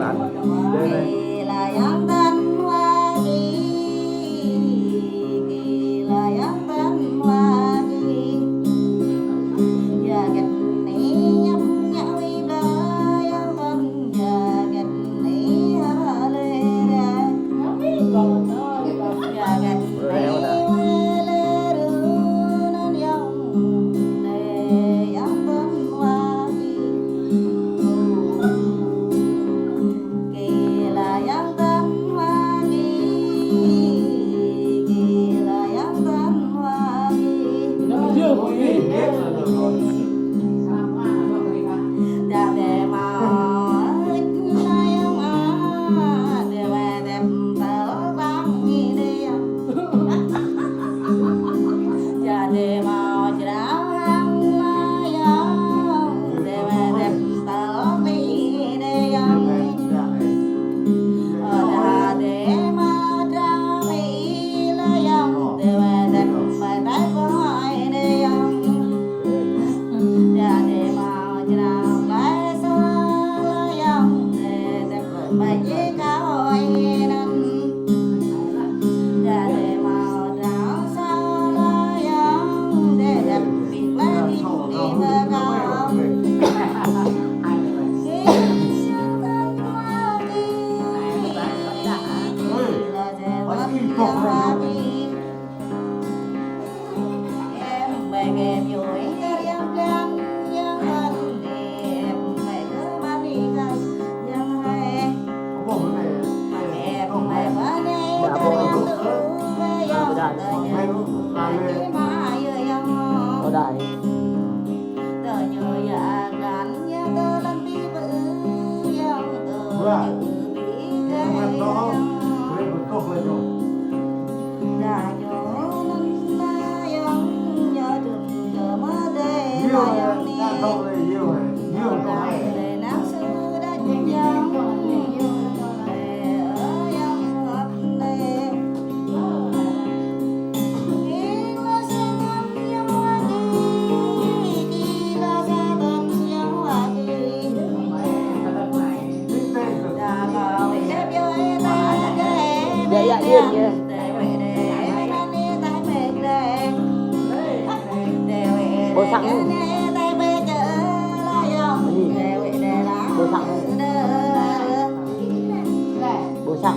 Kỳ là dân tên Hoa Kỳ, kỳ là dân tên Hoa Kỳ. Giờ gạch ní nhấp nhão đi bờ dân tên giờ gạch ní ở lê ra. Giờ gạch ní quê lê rưu nên dòng để dân tên Hoa Kỳ. Kỳ là dân tên Hoa Kỳ, kỳ là dân tên Hoa Kỳ. Đã để mà ít nay ông à, để về đẹp tớ vang đi. Đã để mà chỉ đáo hăng mai để về đẹp tớ đi đi. Đã để mà ra Mỹ lấy ông để về đẹp bài tái coi đi. Đã để mà chỉ đáo cái số lấy ông để đẹp bài chỉ cao hỏi nên. Đã để mà ráo sao lấy ông để đẹp việc lấy đi mơ cao. Em bày ghép vui các em gan dân thân đẹp mày cứ bán đi gần dân hay em mày bán đi các em tự với dân đời nhân chỉ mà yêu dân đời nhờ dạ gắn nhà tơ lên bi bự dân tơ chữ bí cái đã nhớ năm na dân nhớ trường giờ mơ đề mà dân đi để nắng xưa đã chung dân để ở dân hợp đề kỳ là xe tân dân Hoa Kỳ, kỳ là xe tân dân Hoa Kỳ. Đã bảo vệ đẹp vui ta để Bố sẵn bố sẵn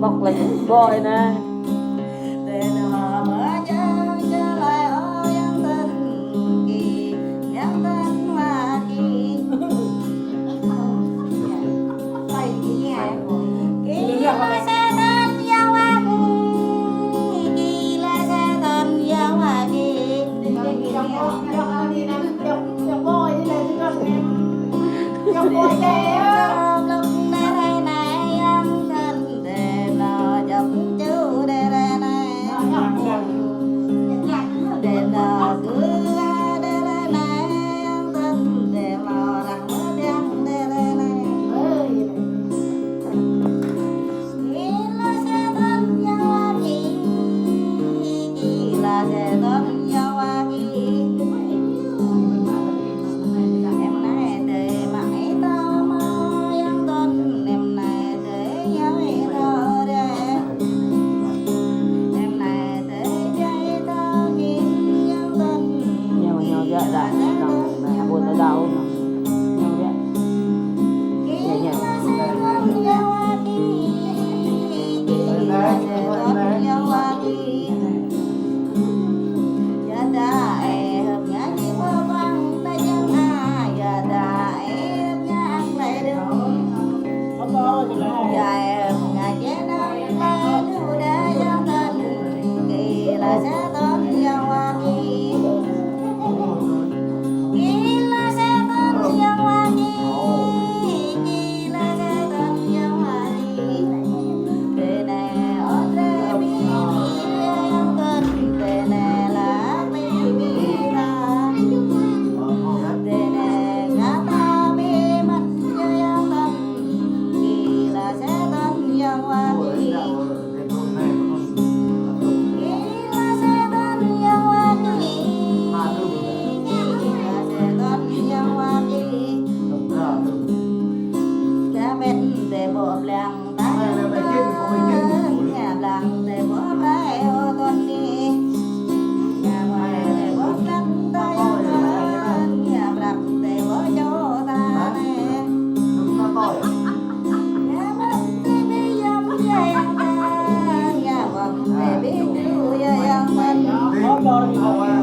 bọc là những voi nè. để nó mở chân trở lại ở dân tên kỳ dân tên Hoa Kỳ. Phải nghe kỳ là xe tên dân Hoa Kỳ, kỳ là xe tên dân Hoa Kỳ. Lúc này này dân tên để nó chụp chú để này. để biết yêu yang mình có do nó bị hậu à